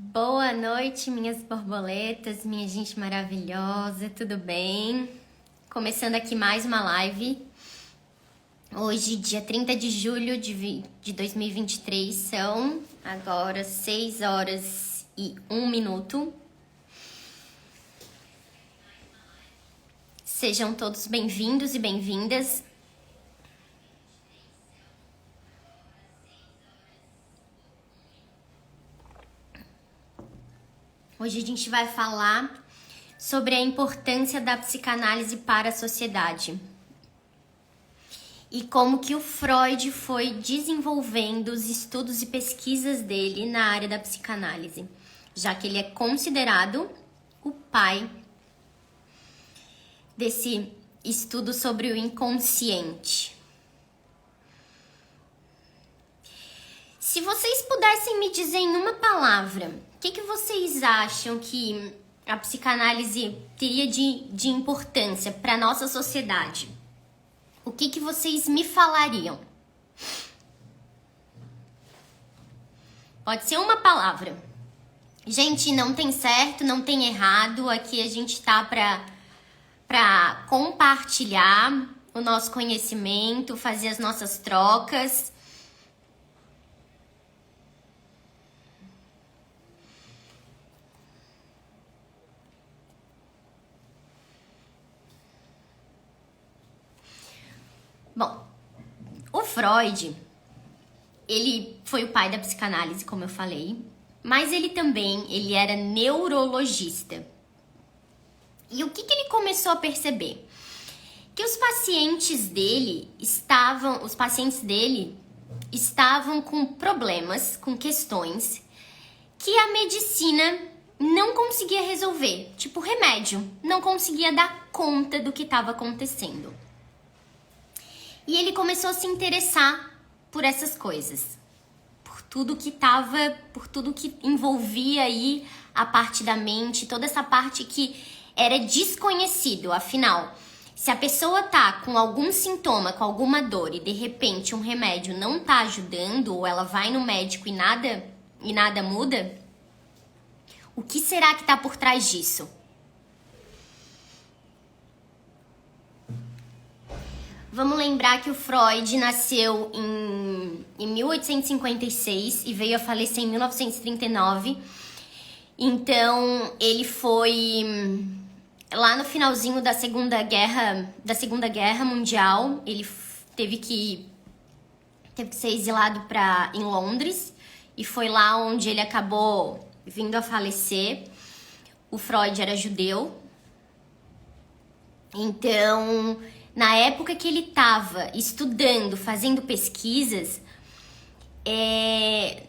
Boa noite, minhas borboletas, minha gente maravilhosa, tudo bem? Começando aqui mais uma live. Hoje, dia 30 de julho de 2023, são agora 6 horas e 1 minuto. Sejam todos bem-vindos e bem-vindas. Hoje a gente vai falar sobre a importância da psicanálise para a sociedade e como que o Freud foi desenvolvendo os estudos e pesquisas dele na área da psicanálise, já que ele é considerado o pai desse estudo sobre o inconsciente. Se vocês pudessem me dizer em uma palavra, o que vocês acham que a psicanálise teria de importância para a nossa sociedade? O que vocês me falariam? Pode ser uma palavra. Gente, não tem certo, não tem errado. Aqui a gente tá para compartilhar o nosso conhecimento, fazer as nossas trocas. Bom, o Freud, ele foi o pai da psicanálise, como eu falei, mas ele era neurologista. E o que ele começou a perceber? Que os pacientes dele estavam com problemas, com questões que a medicina não conseguia resolver, tipo remédio, não conseguia dar conta do que estava acontecendo. E ele começou a se interessar por essas coisas, por tudo que envolvia aí a parte da mente, toda essa parte que era desconhecido. Afinal, se a pessoa tá com algum sintoma, com alguma dor e de repente um remédio não tá ajudando, ou ela vai no médico e nada muda, o que será que tá por trás disso? Vamos lembrar que o Freud nasceu em 1856 e veio a falecer em 1939. Então, ele foi lá no finalzinho da Segunda Guerra Mundial. Ele teve que ser exilado em Londres e foi lá onde ele acabou vindo a falecer. O Freud era judeu. Então, na época que ele estava estudando, fazendo pesquisas,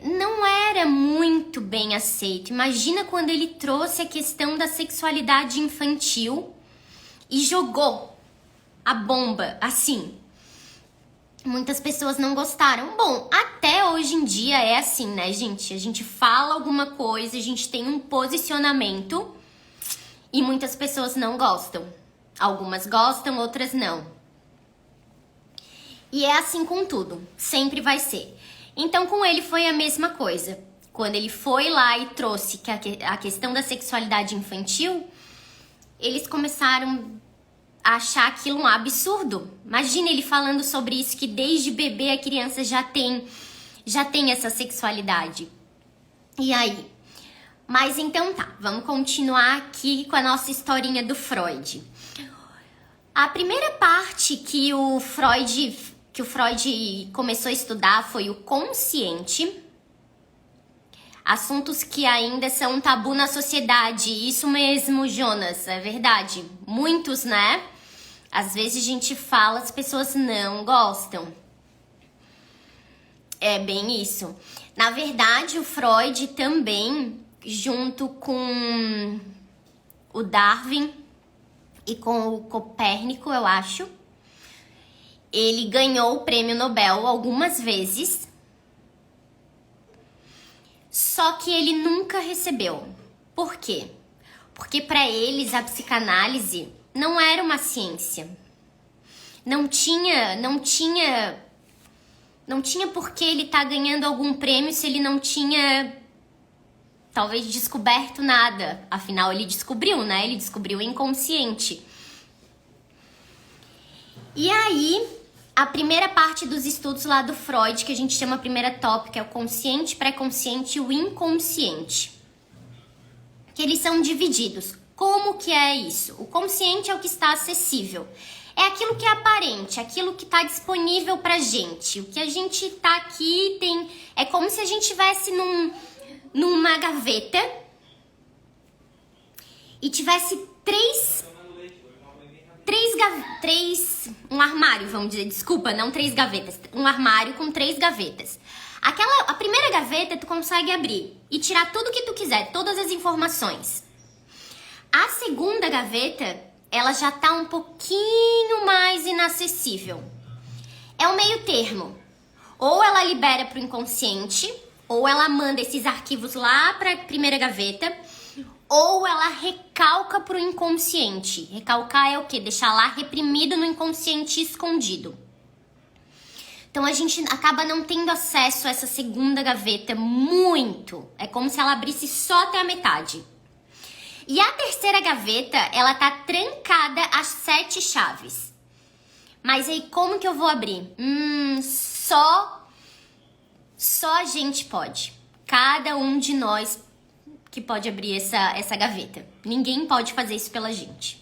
não era muito bem aceito. Imagina quando ele trouxe a questão da sexualidade infantil e jogou a bomba assim. Muitas pessoas não gostaram. Bom, até hoje em dia é assim, né, gente? A gente fala alguma coisa, a gente tem um posicionamento e muitas pessoas não gostam. Algumas gostam, outras não. E é assim com tudo, sempre vai ser. Então com ele foi a mesma coisa. Quando ele foi lá e trouxe a questão da sexualidade infantil, eles começaram a achar aquilo um absurdo. Imagina ele falando sobre isso, que desde bebê a criança já tem essa sexualidade. E aí? Mas então tá, vamos continuar aqui com a nossa historinha do Freud. A primeira parte que o Freud começou a estudar foi o consciente. Assuntos que ainda são um tabu na sociedade. Isso mesmo, Jonas, é verdade. Muitos, né? Às vezes a gente fala, as pessoas não gostam. É bem isso. Na verdade, o Freud também, junto com o Darwin e com o Copérnico, eu acho, ele ganhou o prêmio Nobel algumas vezes, só que ele nunca recebeu. Por quê? Porque para eles a psicanálise não era uma ciência. Não tinha por que ele tá ganhando algum prêmio se ele não tinha talvez descoberto nada. Afinal, ele descobriu, né? Ele descobriu o inconsciente. E aí, a primeira parte dos estudos lá do Freud, que a gente chama a primeira tópica, é o consciente, pré-consciente e o inconsciente. Que eles são divididos. Como que é isso? O consciente é o que está acessível. É aquilo que é aparente, aquilo que está disponível pra gente. O que a gente tá aqui tem... É como se a gente estivesse numa gaveta e tivesse um armário, vamos dizer, desculpa, não 3 gavetas, um armário com 3 gavetas. A primeira gaveta tu consegue abrir e tirar tudo que tu quiser, todas as informações. A segunda gaveta, ela já tá um pouquinho mais inacessível. É o meio termo. Ou ela libera pro inconsciente, ou ela manda esses arquivos lá pra primeira gaveta, ou ela recalca pro inconsciente. Recalcar é o quê? Deixar lá reprimido no inconsciente escondido. Então a gente acaba não tendo acesso a essa segunda gaveta muito. É como se ela abrisse só até a metade. E a terceira gaveta, ela tá trancada às 7 chaves. Mas aí como que eu vou abrir? Só a gente pode. Cada um de nós que pode abrir essa gaveta. Ninguém pode fazer isso pela gente.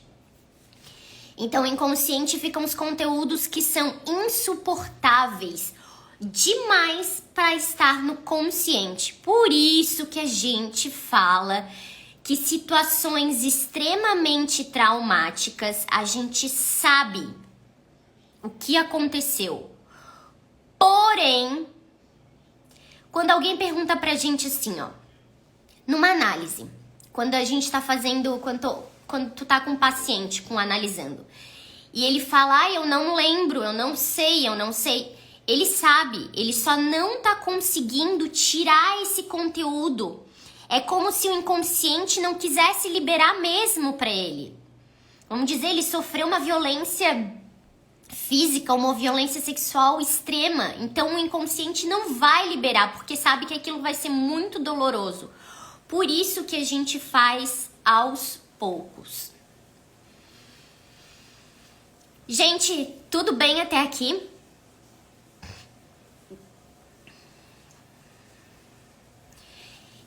Então, inconsciente ficam os conteúdos que são insuportáveis demais para estar no consciente. Por isso que a gente fala que situações extremamente traumáticas, a gente sabe o que aconteceu. Porém, quando alguém pergunta pra gente assim, ó, numa análise, quando a gente tá fazendo, quando tu tá com um paciente, analisando, e ele fala, eu não lembro, eu não sei. Ele sabe, ele só não tá conseguindo tirar esse conteúdo. É como se o inconsciente não quisesse liberar mesmo pra ele. Vamos dizer, ele sofreu uma violência física, uma violência sexual extrema. Então o inconsciente não vai liberar, porque sabe que aquilo vai ser muito doloroso. Por isso que a gente faz aos poucos. Gente, tudo bem até aqui?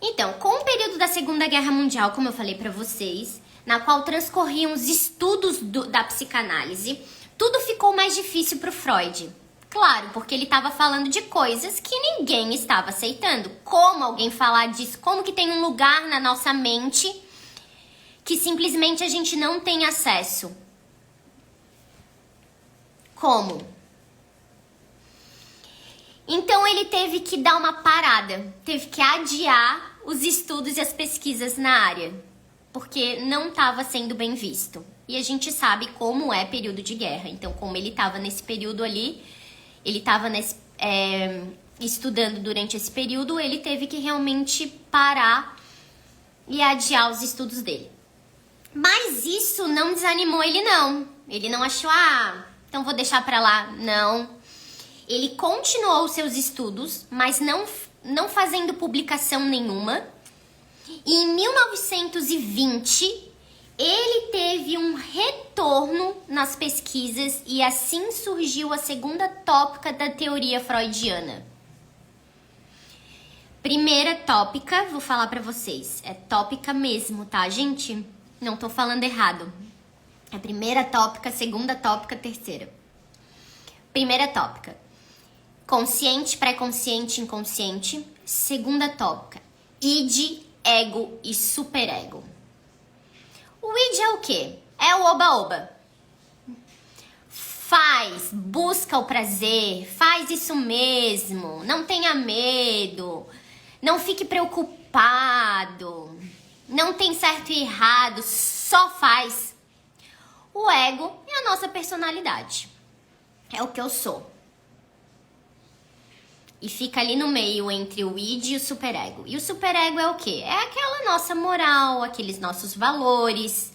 Então, com o período da Segunda Guerra Mundial, como eu falei pra vocês, na qual transcorriam os estudos da psicanálise, tudo ficou mais difícil pro Freud. Claro, porque ele estava falando de coisas que ninguém estava aceitando. Como alguém falar disso? Como que tem um lugar na nossa mente que simplesmente a gente não tem acesso? Como? Então ele teve que dar uma parada, teve que adiar os estudos e as pesquisas na área, porque não estava sendo bem visto. E a gente sabe como é período de guerra. Então, como ele estava nesse período ali, ele estava estudando durante esse período, ele teve que realmente parar e adiar os estudos dele. Mas isso não desanimou ele, não. Ele não achou, então vou deixar pra lá. Não. Ele continuou os seus estudos, mas não fazendo publicação nenhuma. E em 1920, ele teve um retorno nas pesquisas e assim surgiu a segunda tópica da teoria freudiana. Primeira tópica, vou falar pra vocês, é tópica mesmo, tá, gente? Não tô falando errado. É primeira tópica, segunda tópica, terceira. Primeira tópica. Consciente, pré-consciente, inconsciente. Segunda tópica. Id, ego e superego. O id é o quê? É o oba-oba. Busca o prazer, faz isso mesmo, não tenha medo, não fique preocupado, não tem certo e errado, só faz. O ego é a nossa personalidade, é o que eu sou. E fica ali no meio entre o id e o superego. E o superego é o quê? É aquela nossa moral, aqueles nossos valores.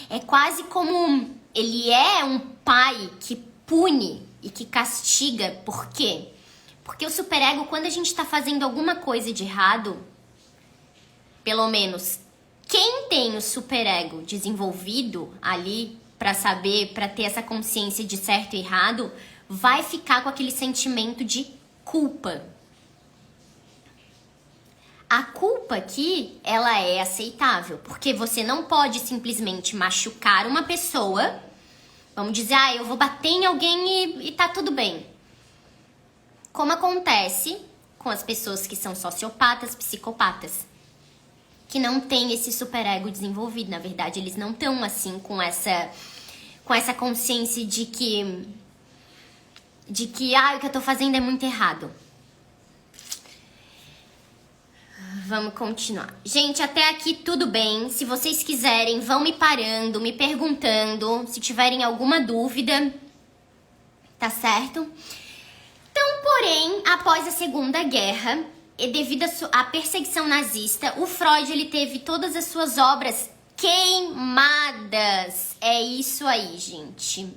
É quase como ele é um pai que pune e que castiga. Por quê? Porque o superego, quando a gente tá fazendo alguma coisa de errado, pelo menos quem tem o superego desenvolvido ali pra saber, pra ter essa consciência de certo e errado, vai ficar com aquele sentimento de culpa. A culpa aqui, ela é aceitável, porque você não pode simplesmente machucar uma pessoa, vamos dizer, eu vou bater em alguém e tá tudo bem. Como acontece com as pessoas que são sociopatas, psicopatas, que não têm esse superego desenvolvido. Na verdade, eles não estão assim com essa consciência de que o que eu tô fazendo é muito errado. Vamos continuar. Gente, até aqui tudo bem. Se vocês quiserem, vão me parando, me perguntando, se tiverem alguma dúvida, tá certo? Então, porém, após a Segunda Guerra, e devido à perseguição nazista, o Freud ele teve todas as suas obras queimadas. É isso aí, gente.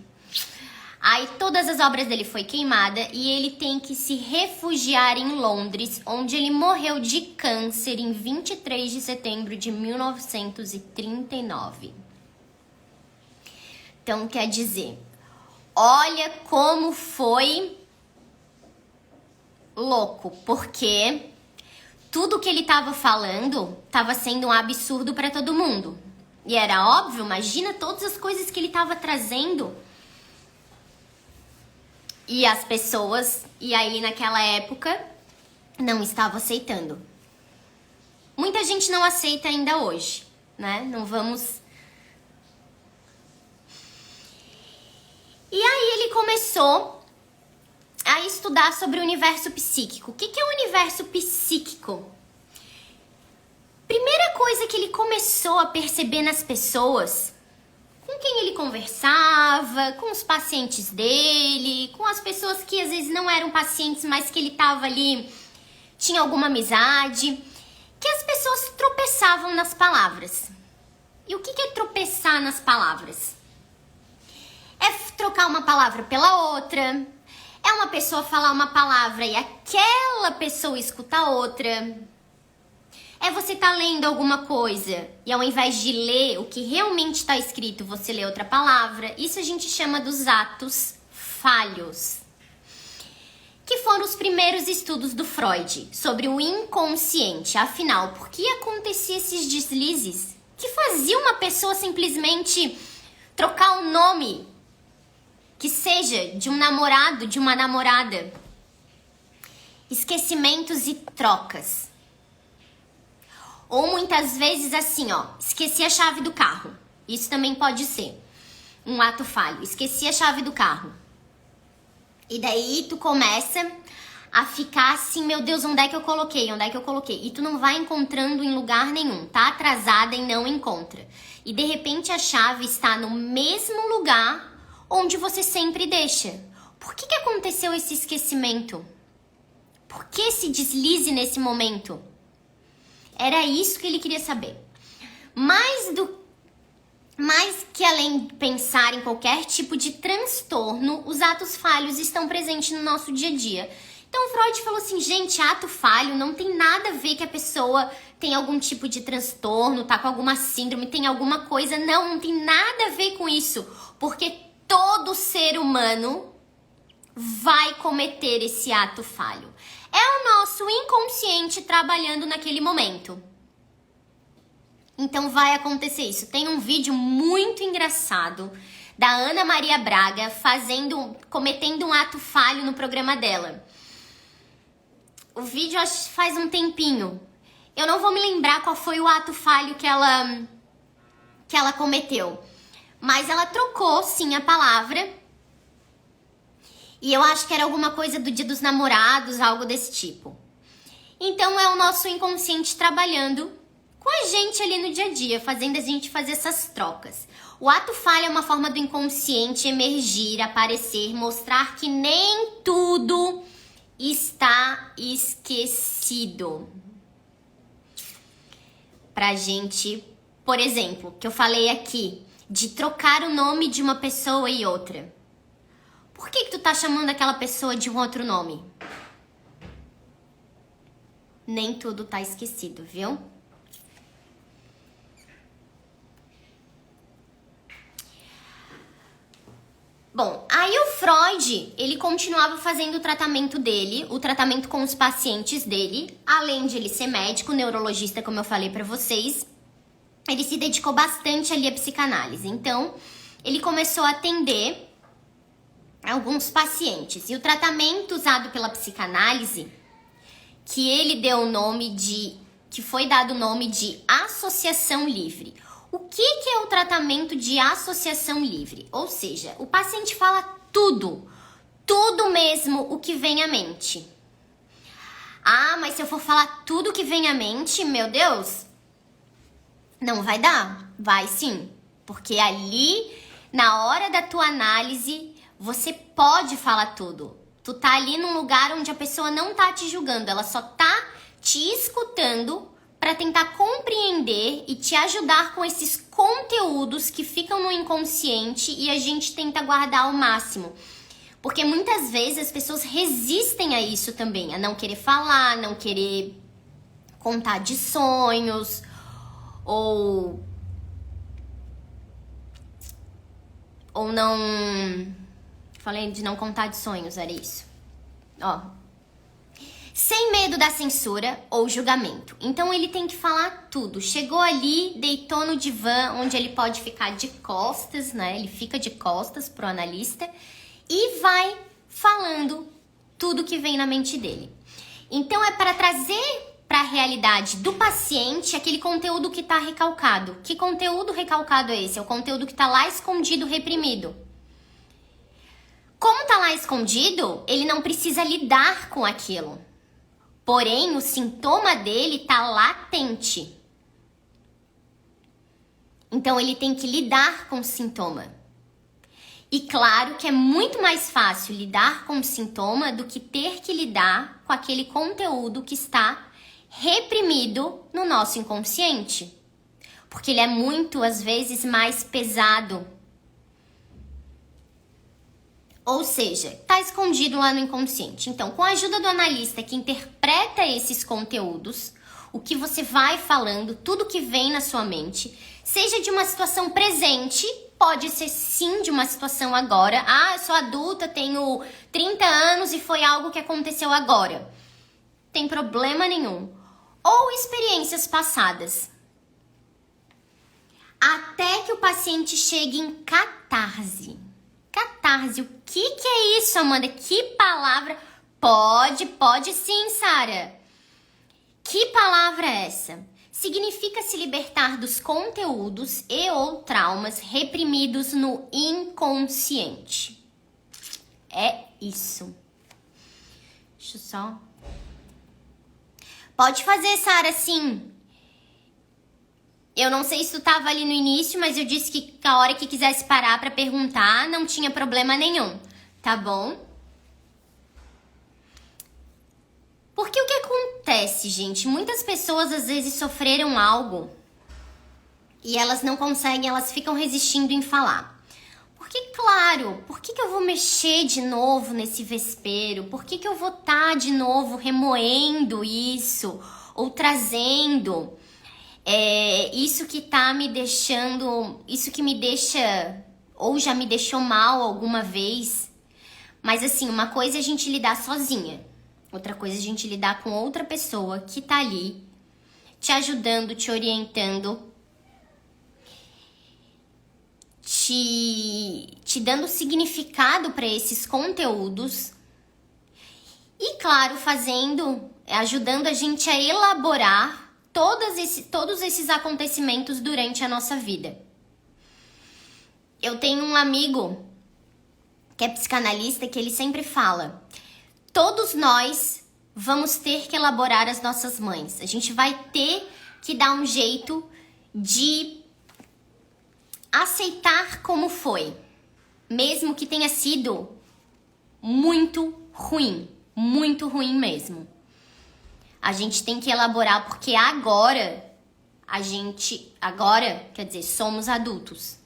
Aí todas as obras dele foi queimada e ele tem que se refugiar em Londres, onde ele morreu de câncer em 23 de setembro de 1939. Então, quer dizer, olha como foi louco, porque tudo que ele estava falando estava sendo um absurdo para todo mundo. E era óbvio, imagina todas as coisas que ele estava trazendo. E as pessoas, e aí naquela época, não estavam aceitando. Muita gente não aceita ainda hoje, né? Não vamos... E aí ele começou a estudar sobre o universo psíquico. O que é o universo psíquico? Primeira coisa que ele começou a perceber nas pessoas, com quem ele conversava, com os pacientes dele, com as pessoas que às vezes não eram pacientes, mas que ele tava ali, tinha alguma amizade, que as pessoas tropeçavam nas palavras. E o que é tropeçar nas palavras? É trocar uma palavra pela outra, é uma pessoa falar uma palavra e aquela pessoa escuta outra. É você tá lendo alguma coisa e ao invés de ler o que realmente está escrito, você lê outra palavra. Isso a gente chama dos atos falhos. Que foram os primeiros estudos do Freud sobre o inconsciente. Afinal, por que acontecia esses deslizes? Que fazia uma pessoa simplesmente trocar o nome que seja de um namorado, de uma namorada. Esquecimentos e trocas. Ou muitas vezes assim, esqueci a chave do carro. Isso também pode ser um ato falho. Esqueci a chave do carro. E daí tu começa a ficar assim, meu Deus, onde é que eu coloquei? Onde é que eu coloquei? E tu não vai encontrando em lugar nenhum. Tá atrasada e não encontra. E de repente a chave está no mesmo lugar onde você sempre deixa. Por que aconteceu esse esquecimento? Por que esse deslize nesse momento? Era isso que ele queria saber. Mais que além de pensar em qualquer tipo de transtorno, os atos falhos estão presentes no nosso dia a dia. Então Freud falou assim, gente, ato falho não tem nada a ver que a pessoa tem algum tipo de transtorno, tá com alguma síndrome, tem alguma coisa. Não tem nada a ver com isso. Porque todo ser humano vai cometer esse ato falho. É o nosso inconsciente trabalhando naquele momento. Então vai acontecer isso. Tem um vídeo muito engraçado da Ana Maria Braga cometendo um ato falho no programa dela. O vídeo acho que faz um tempinho. Eu não vou me lembrar qual foi o ato falho que ela cometeu. Mas ela trocou sim a palavra. E eu acho que era alguma coisa do Dia dos Namorados, algo desse tipo. Então é o nosso inconsciente trabalhando com a gente ali no dia a dia, fazendo a gente fazer essas trocas. O ato falho é uma forma do inconsciente emergir, aparecer, mostrar que nem tudo está esquecido. Pra gente, por exemplo, que eu falei aqui, de trocar o nome de uma pessoa e outra. Por que tu tá chamando aquela pessoa de um outro nome? Nem tudo tá esquecido, viu? Freud, ele continuava fazendo o tratamento dele, o tratamento com os pacientes dele, além de ele ser médico, neurologista, como eu falei pra vocês, ele se dedicou bastante ali à psicanálise. Então, ele começou a atender alguns pacientes. E o tratamento usado pela psicanálise, que ele deu o nome de, que foi dado o nome de associação livre. O que é o tratamento de associação livre? Ou seja, o paciente fala tudo mesmo o que vem à mente. Ah, mas se eu for falar tudo o que vem à mente, meu Deus, não vai dar. Vai sim, porque ali, na hora da tua análise, você pode falar tudo. Tu tá ali num lugar onde a pessoa não tá te julgando, ela só tá te escutando para tentar compreender e te ajudar com esses conteúdos que ficam no inconsciente e a gente tenta guardar ao máximo. Porque muitas vezes as pessoas resistem a isso também, a não querer falar, não querer contar de sonhos, ou não... Falei de não contar de sonhos, era isso. Ó. Sem medo da censura ou julgamento. Então ele tem que falar tudo. Chegou ali, deitou no divã, onde ele pode ficar de costas, né? Ele fica de costas pro analista e vai falando tudo que vem na mente dele. Então é para trazer para a realidade do paciente aquele conteúdo que está recalcado. Que conteúdo recalcado é esse? É o conteúdo que está lá escondido, reprimido. Como tá lá escondido, ele não precisa lidar com aquilo. Porém, o sintoma dele tá latente. Então, ele tem que lidar com o sintoma. E claro que é muito mais fácil lidar com o sintoma do que ter que lidar com aquele conteúdo que está reprimido no nosso inconsciente. Porque ele é muito, às vezes, mais pesado. Ou seja, está escondido lá no inconsciente. Então, com a ajuda do analista que interpreta esses conteúdos, o que você vai falando, tudo que vem na sua mente, seja de uma situação presente, pode ser sim de uma situação agora. Ah, eu sou adulta, tenho 30 anos e foi algo que aconteceu agora. Tem problema nenhum. Ou experiências passadas. Até que o paciente chegue em catarse. Catarse, o que é isso, Amanda? Que palavra? Pode sim, Sara. Que palavra é essa? Significa se libertar dos conteúdos e ou traumas reprimidos no inconsciente. É isso. Deixa eu só... Pode fazer, Sara, sim. Eu não sei se tu tava ali no início, mas eu disse que a hora que quisesse parar pra perguntar, não tinha problema nenhum, tá bom? Porque o que acontece, gente? Muitas pessoas às vezes sofreram algo e elas não conseguem, elas ficam resistindo em falar. Porque, claro, por que eu vou mexer de novo nesse vespeiro? Por que eu vou estar de novo remoendo isso? Ou trazendo... isso que tá me deixando, isso que me deixa, ou já me deixou mal alguma vez. Mas assim, uma coisa é a gente lidar sozinha, outra coisa é a gente lidar com outra pessoa que tá ali, te ajudando, te orientando, te dando significado para esses conteúdos. E claro, ajudando a gente a elaborar todos esses acontecimentos durante a nossa vida. Eu tenho um amigo que é psicanalista que ele sempre fala: todos nós vamos ter que elaborar as nossas mães. A gente vai ter que dar um jeito de aceitar como foi, mesmo que tenha sido muito ruim mesmo. A gente tem que elaborar porque agora, quer dizer, somos adultos.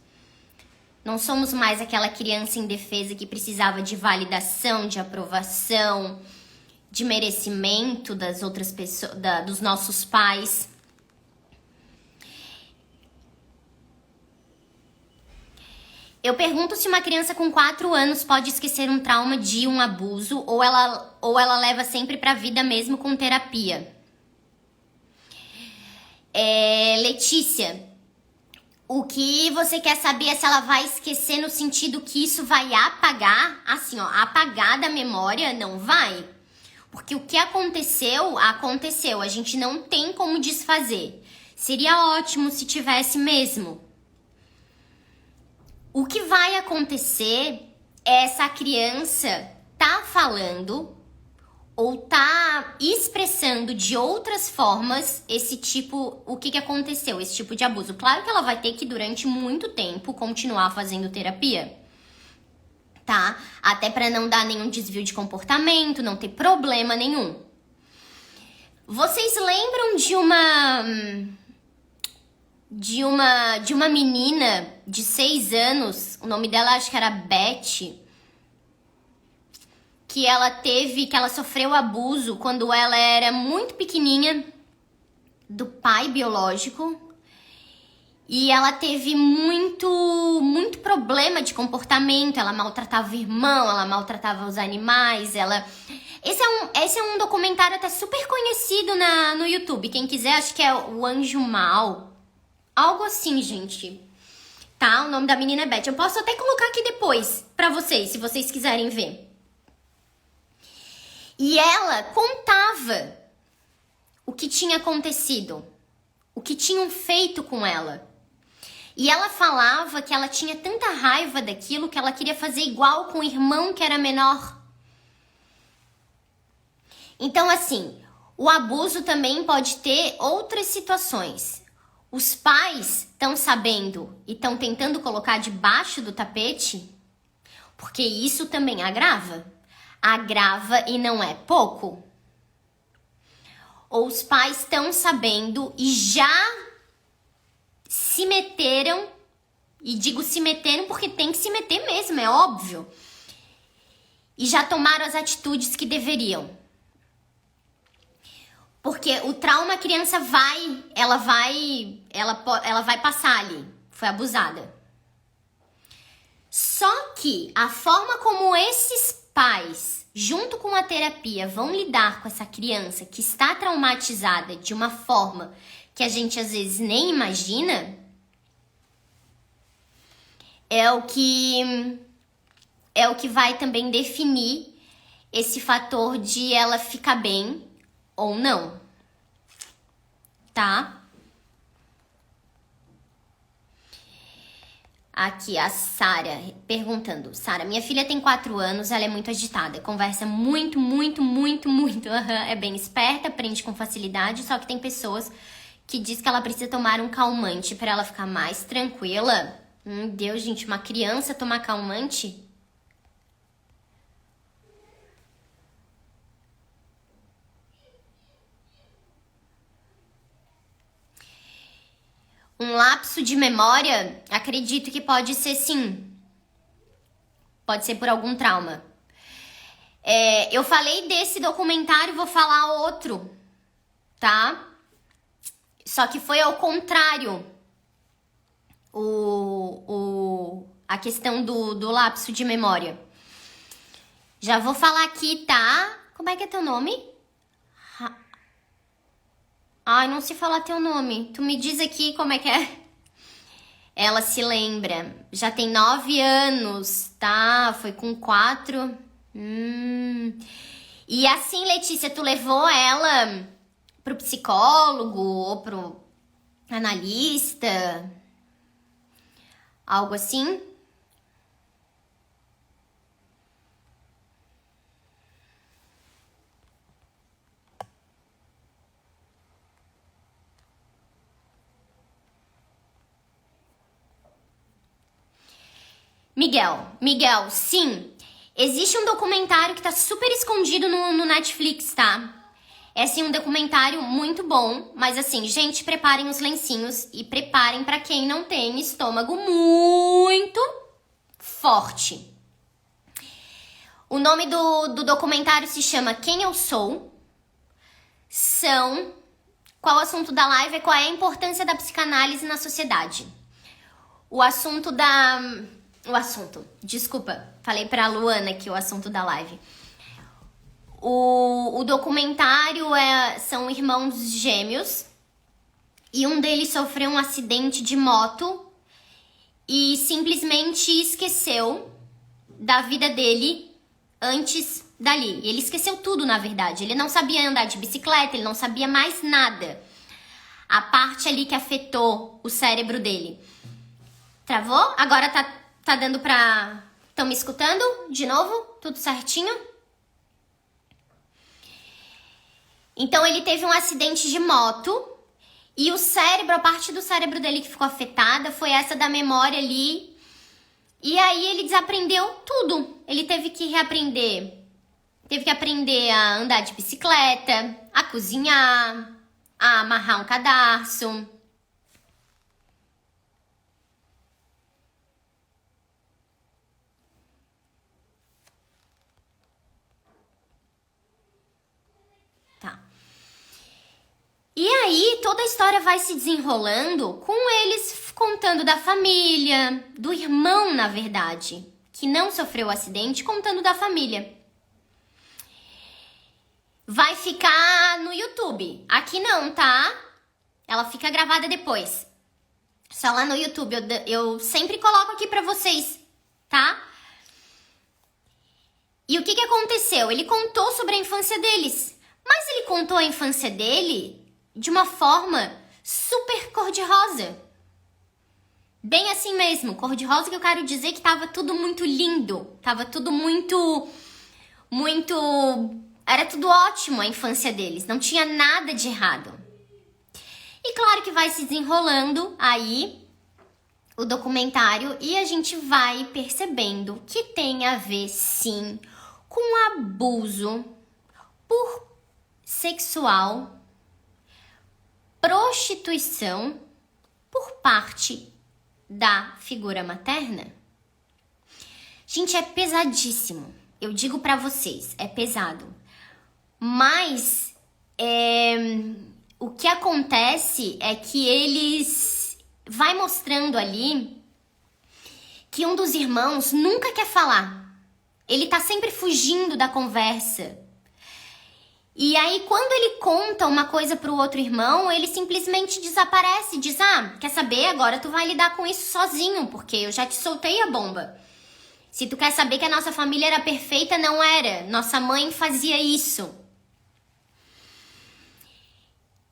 Não somos mais aquela criança indefesa que precisava de validação, de aprovação, de merecimento das outras pessoas, dos nossos pais. Eu pergunto se uma criança com 4 anos pode esquecer um trauma de um abuso ou ela leva sempre pra vida mesmo com terapia. Letícia, o que você quer saber é se ela vai esquecer no sentido que isso vai apagar? Assim, ó, apagar da memória não vai. Porque o que aconteceu, aconteceu. A gente não tem como desfazer. Seria ótimo se tivesse mesmo. O que vai acontecer é essa criança tá falando ou tá expressando de outras formas esse tipo, o que aconteceu, esse tipo de abuso. Claro que ela vai ter que, durante muito tempo, continuar fazendo terapia, tá? Até pra não dar nenhum desvio de comportamento, não ter problema nenhum. Vocês lembram de uma menina de 6 anos, o nome dela acho que era Beth, que ela sofreu abuso quando ela era muito pequenininha do pai biológico e ela teve muito problema de comportamento, ela maltratava o irmão, ela maltratava os animais, Esse é um documentário até super conhecido no YouTube, quem quiser, acho que é O Anjo Mal. Algo assim, gente. Tá? O nome da menina é Beth. Eu posso até colocar aqui depois pra vocês, se vocês quiserem ver. E ela contava o que tinha acontecido, o que tinham feito com ela. E ela falava que ela tinha tanta raiva daquilo que ela queria fazer igual com o irmão que era menor. Então, assim, o abuso também pode ter outras situações. Os pais estão sabendo e estão tentando colocar debaixo do tapete, porque isso também agrava. Agrava e não é pouco. Ou os pais estão sabendo e já se meteram, e digo se meteram porque tem que se meter mesmo, é óbvio. E já tomaram as atitudes que deveriam. Porque o trauma a criança ela vai passar ali, foi abusada. Só que a forma como esses pais, junto com a terapia, vão lidar com essa criança que está traumatizada de uma forma que a gente às vezes nem imagina, é o que vai também definir esse fator de ela ficar bem ou não, tá? Aqui, a Sara perguntando. Sara, minha filha tem 4 anos, ela é muito agitada, conversa muito. É bem esperta, aprende com facilidade, só que tem pessoas que diz que ela precisa tomar um calmante pra ela ficar mais tranquila. Deus, gente, uma criança tomar calmante? Um lapso de memória, acredito que pode ser sim. Pode ser por algum trauma. Eu falei desse documentário, vou falar outro, tá? Só que foi ao contrário. A questão do lapso de memória. Já vou falar aqui, tá? Como é que é teu nome? Ai, não sei falar teu nome. Tu me diz aqui como é que é. Ela se lembra. Já tem 9 anos, tá? Foi com 4. E assim, Letícia, tu levou ela pro psicólogo ou pro analista? Algo assim? Miguel, sim. Existe um documentário que tá super escondido no Netflix, tá? É, assim, um documentário muito bom. Mas, assim, gente, preparem os lencinhos e preparem pra quem não tem estômago muito forte. O nome do documentário se chama Quem Eu Sou. Qual o assunto da live é qual é a importância da psicanálise na sociedade. O assunto o assunto. Desculpa, falei pra Luana aqui o assunto da live. O documentário são irmãos gêmeos e um deles sofreu um acidente de moto e simplesmente esqueceu da vida dele antes dali. Ele esqueceu tudo, na verdade. Ele não sabia andar de bicicleta, ele não sabia mais nada. A parte ali que afetou o cérebro dele. Travou? Agora tá dando pra... Estão me escutando de novo? Tudo certinho? Então ele teve um acidente de moto e o cérebro, a parte do cérebro dele que ficou afetada foi essa da memória ali. E aí ele desaprendeu tudo. Ele teve que reaprender. Teve que aprender a andar de bicicleta, a cozinhar, a amarrar um cadarço. Tá. E aí toda a história vai se desenrolando com eles contando da família, do irmão, na verdade, que não sofreu o acidente, contando da família. Vai ficar no YouTube. Aqui não, tá? Ela fica gravada depois. Só lá no YouTube. Eu sempre coloco aqui pra vocês, tá? E o que aconteceu? Ele contou sobre a infância deles. Mas ele contou a infância dele de uma forma super cor-de-rosa. Bem assim mesmo. Cor-de-rosa que eu quero dizer que tava tudo muito lindo. Tava tudo muito... Era tudo ótimo a infância deles, não tinha nada de errado. E claro que vai se desenrolando aí o documentário e a gente vai percebendo que tem a ver sim com abuso sexual, prostituição por parte da figura materna. Gente, é pesadíssimo. Eu digo pra vocês, é pesado. Mas o que acontece é que eles vai mostrando ali que um dos irmãos nunca quer falar. Ele tá sempre fugindo da conversa. E aí quando ele conta uma coisa pro outro irmão, ele simplesmente desaparece, diz: "Ah, quer saber? Agora tu vai lidar com isso sozinho, porque eu já te soltei a bomba. Se tu quer saber que a nossa família era perfeita, não era. Nossa mãe fazia isso."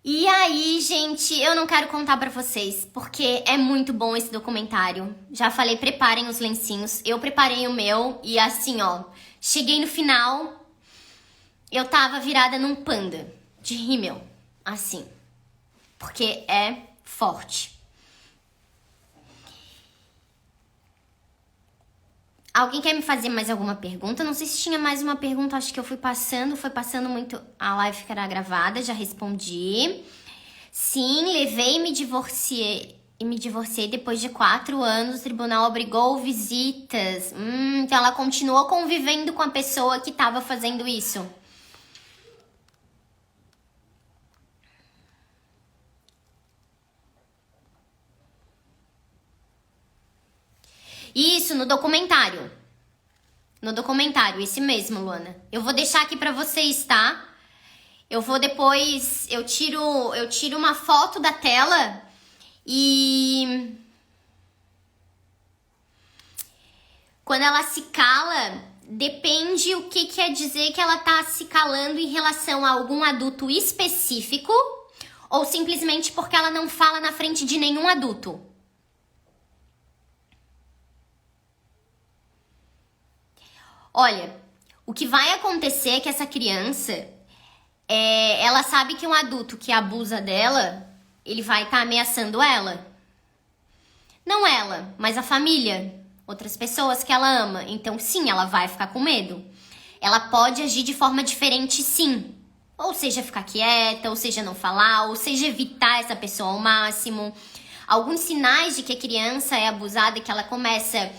E aí, gente, eu não quero contar pra vocês, porque é muito bom esse documentário. Já falei, preparem os lencinhos. Eu preparei o meu e assim, ó, cheguei no final, eu tava virada num panda de rímel, assim, porque é forte. Alguém quer me fazer mais alguma pergunta? Não sei se tinha mais uma pergunta, acho que eu foi passando muito. A live ficará gravada, já respondi. Sim, levei e me divorciei depois de 4 anos. O tribunal obrigou visitas. Então ela continuou convivendo com a pessoa que estava fazendo isso. Isso, no documentário. No documentário, esse mesmo, Luana. Eu vou deixar aqui pra vocês, tá? Eu vou depois... Eu tiro uma foto da tela e... Quando ela se cala, depende o que quer dizer que ela tá se calando em relação a algum adulto específico ou simplesmente porque ela não fala na frente de nenhum adulto. Olha, o que vai acontecer é que essa criança, ela sabe que um adulto que abusa dela, ele vai estar ameaçando ela. Não ela, mas a família, outras pessoas que ela ama. Então, sim, ela vai ficar com medo. Ela pode agir de forma diferente, sim. Ou seja, ficar quieta, ou seja, não falar, ou seja, evitar essa pessoa ao máximo. Alguns sinais de que a criança é abusada é que ela começa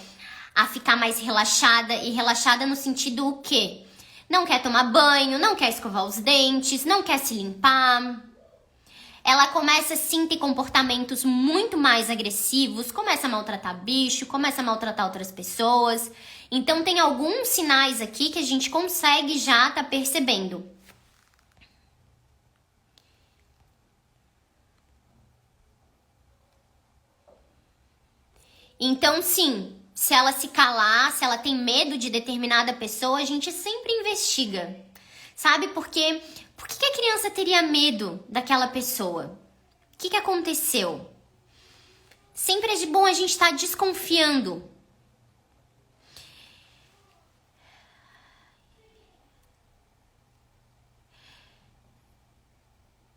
a ficar mais relaxada, e relaxada no sentido o quê? Não quer tomar banho, não quer escovar os dentes, não quer se limpar. ela começa sim a ter comportamentos muito mais agressivos, começa a maltratar bicho, começa a maltratar outras pessoas. Então tem alguns sinais aqui que a gente consegue já tá percebendo. Então sim, se ela se calar, se ela tem medo de determinada pessoa, a gente sempre investiga. Sabe por quê? Por que a criança teria medo daquela pessoa? O que aconteceu? Sempre é de bom a gente estar desconfiando.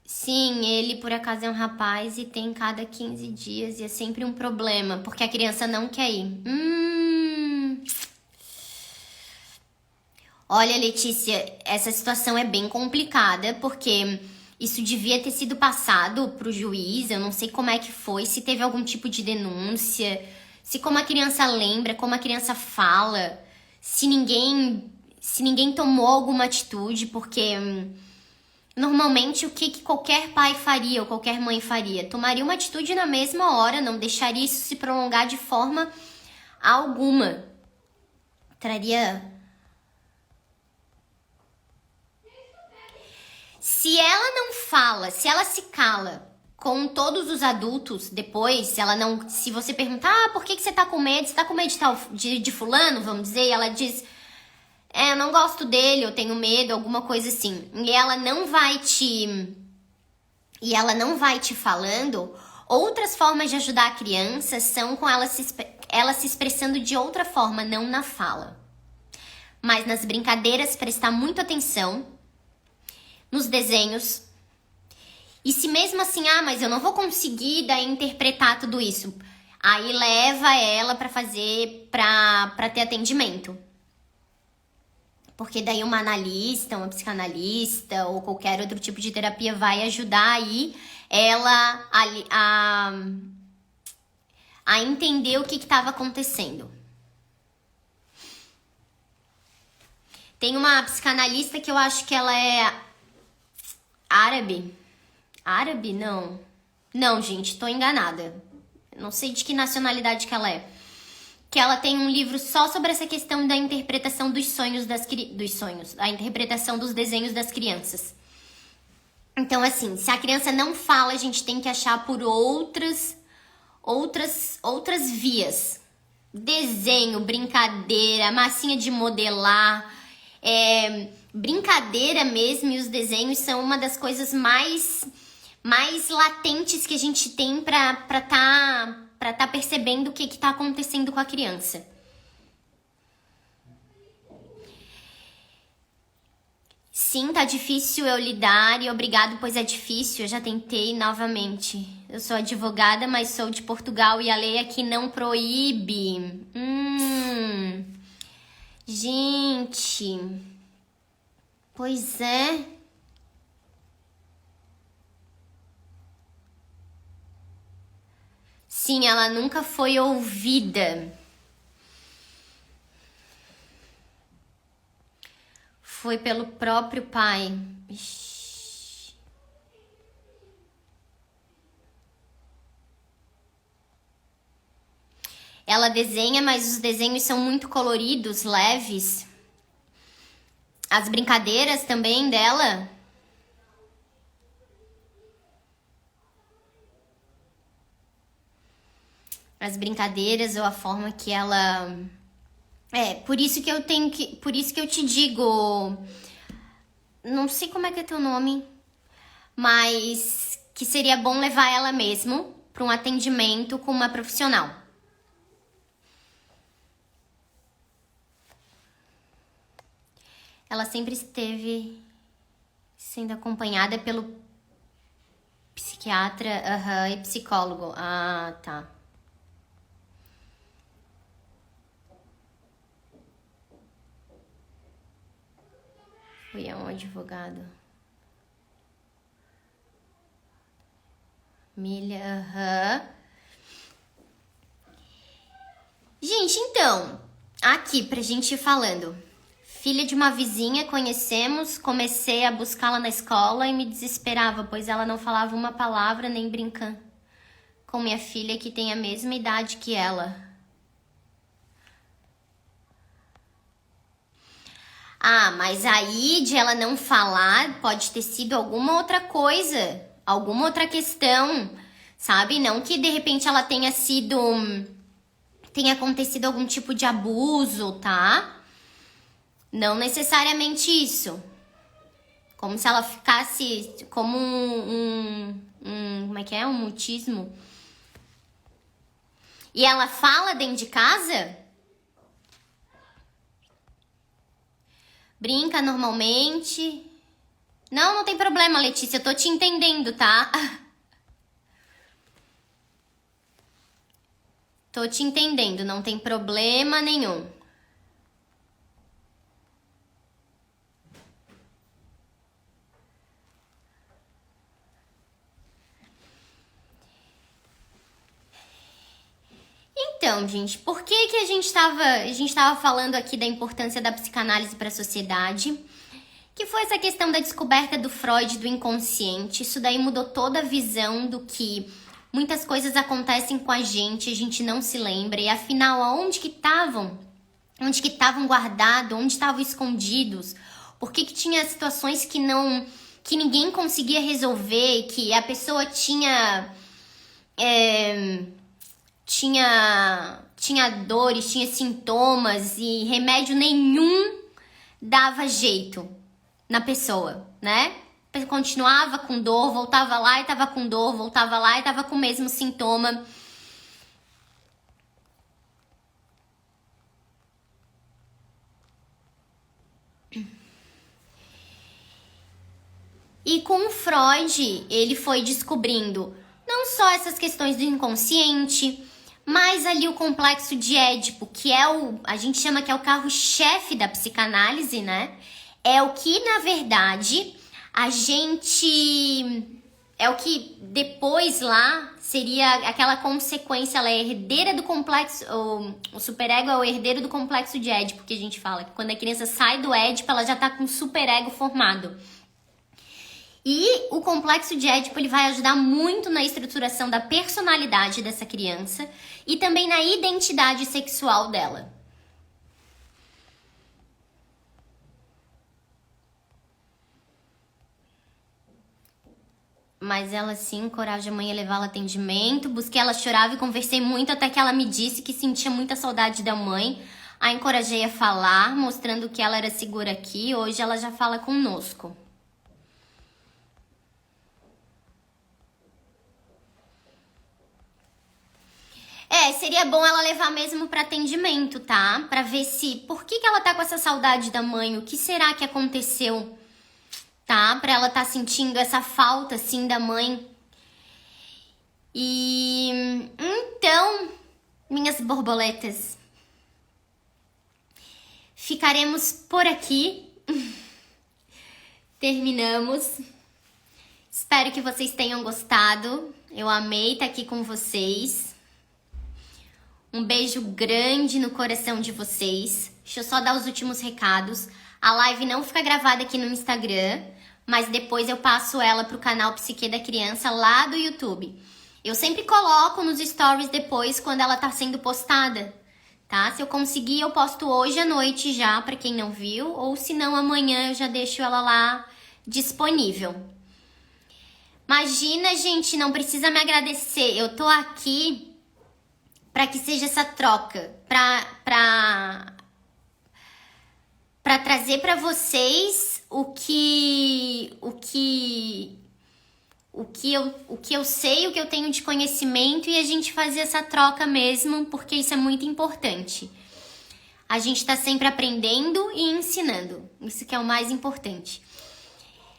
Sim, ele por acaso é um rapaz e tem cada 15 dias e é sempre um problema, porque a criança não quer ir. Olha, Letícia, essa situação é bem complicada, porque isso devia ter sido passado pro juiz, eu não sei como é que foi, se teve algum tipo de denúncia, se como a criança lembra, como a criança fala, se ninguém tomou alguma atitude, porque normalmente o que qualquer pai faria ou qualquer mãe faria? Tomaria uma atitude na mesma hora, não deixaria isso se prolongar de forma alguma. Traria... Se ela não fala, se ela se cala com todos os adultos depois, se você perguntar, por que você tá com medo? Você tá com medo de fulano, vamos dizer, e ela diz, eu não gosto dele, eu tenho medo, alguma coisa assim. E ela não vai te falando, outras formas de ajudar a criança são com ela se expressando de outra forma, não na fala. Mas nas brincadeiras, prestar muita atenção, nos desenhos. E se mesmo assim, mas eu não vou conseguir daí interpretar tudo isso, aí leva ela pra fazer, pra ter atendimento. Porque daí uma analista, uma psicanalista ou qualquer outro tipo de terapia vai ajudar aí ela a entender o que estava acontecendo. Tem uma psicanalista que eu acho que ela é árabe. Árabe? Não. Não, gente, tô enganada. Não sei de que nacionalidade que ela é. Que ela tem um livro só sobre essa questão da interpretação dos sonhos a interpretação dos desenhos das crianças. Então, assim, se a criança não fala, a gente tem que achar por outras vias. Desenho, brincadeira, massinha de modelar, brincadeira mesmo, e os desenhos são uma das coisas mais latentes que a gente tem pra tá percebendo o que tá acontecendo com a criança. Sim, tá difícil eu lidar e obrigado, pois é difícil, eu já tentei novamente. Eu sou advogada, mas sou de Portugal e a lei aqui não proíbe. Gente, pois é. Sim, ela nunca foi ouvida. Foi pelo próprio pai. Ixi. Ela desenha, mas os desenhos são muito coloridos, leves. As brincadeiras também dela. As brincadeiras ou a forma que ela... por isso que eu te digo, não sei como é que é teu nome, mas que seria bom levar ela mesmo para um atendimento com uma profissional. Ela sempre esteve sendo acompanhada pelo psiquiatra, e psicólogo. Ah, tá. Foi a um advogado. Milha, Gente, então, aqui pra gente ir falando. Filha de uma vizinha, conhecemos, comecei a buscá-la na escola e me desesperava, pois ela não falava uma palavra nem brincando com minha filha, que tem a mesma idade que ela. Ah, mas aí de ela não falar pode ter sido alguma outra coisa, alguma outra questão, sabe? Não que de repente ela tenha acontecido algum tipo de abuso, tá? Não necessariamente isso. Como se ela ficasse como como é que é? Um mutismo. E ela fala dentro de casa? Brinca normalmente? Não, não tem problema, Letícia. Eu tô te entendendo, tá? Tô te entendendo. Não tem problema nenhum. Então, gente, por que a gente tava falando aqui da importância da psicanálise para a sociedade? Que foi essa questão da descoberta do Freud do inconsciente. Isso daí mudou toda a visão do que muitas coisas acontecem com a gente não se lembra. E afinal, aonde que estavam? Onde que estavam guardados? Onde estavam escondidos? Por que tinha situações que ninguém conseguia resolver, que a pessoa tinha dores, tinha sintomas e remédio nenhum dava jeito na pessoa, né? Continuava com dor, voltava lá e tava com dor, voltava lá e tava com o mesmo sintoma. E com o Freud, ele foi descobrindo não só essas questões do inconsciente, mas ali o complexo de Édipo, que é a gente chama que é o carro-chefe da psicanálise, né? É o que, na verdade, é o que depois lá seria aquela consequência, ela é herdeira do complexo, o superego é o herdeiro do complexo de Édipo, que a gente fala, que quando a criança sai do Édipo, ela já tá com o superego formado. E o complexo de Édipo, ele vai ajudar muito na estruturação da personalidade dessa criança e também na identidade sexual dela. Mas ela sim, encoraja a mãe a levá-la ao atendimento. Busquei, ela chorava e conversei muito até que ela me disse que sentia muita saudade da mãe. A encorajei a falar, mostrando que ela era segura aqui. Hoje ela já fala conosco. Seria bom ela levar mesmo para atendimento, tá? Para ver por que ela tá com essa saudade da mãe, o que será que aconteceu, tá? Para ela tá sentindo essa falta assim da mãe. E então, minhas borboletas, ficaremos por aqui. Terminamos. Espero que vocês tenham gostado. Eu amei estar aqui com vocês. Um beijo grande no coração de vocês. Deixa eu só dar os últimos recados. A live não fica gravada aqui no Instagram, mas depois eu passo ela pro canal Psique da Criança lá do YouTube. Eu sempre coloco nos stories depois quando ela tá sendo postada, tá? Se eu conseguir, eu posto hoje à noite já, pra quem não viu, ou se não, amanhã eu já deixo ela lá disponível. Imagina, gente, não precisa me agradecer. Eu tô aqui para que seja essa troca, para trazer para vocês o que eu sei, o que eu tenho de conhecimento e a gente fazer essa troca mesmo, porque isso é muito importante. A gente tá sempre aprendendo e ensinando. Isso que é o mais importante.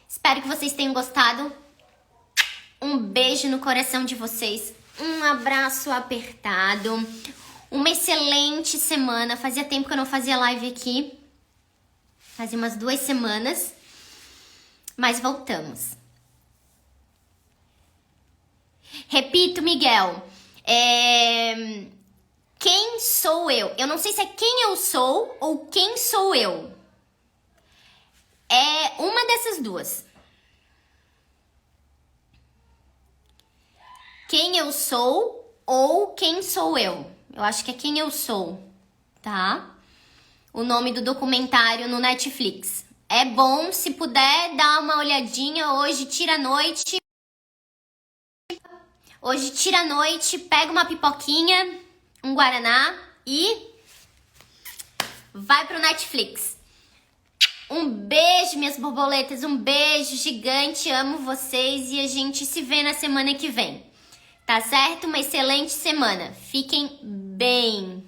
Espero que vocês tenham gostado. Um beijo no coração de vocês. Um abraço apertado. Uma excelente semana. Fazia tempo que eu não fazia live aqui. Fazia umas 2 semanas. Mas voltamos. Repito, Miguel. Quem sou eu? Eu não sei se é quem eu sou ou quem sou eu. É uma dessas duas. Quem eu sou ou quem sou eu? Eu acho que é quem eu sou, tá? O nome do documentário no Netflix. É bom, se puder, dar uma olhadinha hoje, tira a noite. Hoje tira a noite, pega uma pipoquinha, um guaraná e vai pro Netflix. Um beijo, minhas borboletas, um beijo gigante, amo vocês e a gente se vê na semana que vem. Tá certo? Uma excelente semana. Fiquem bem.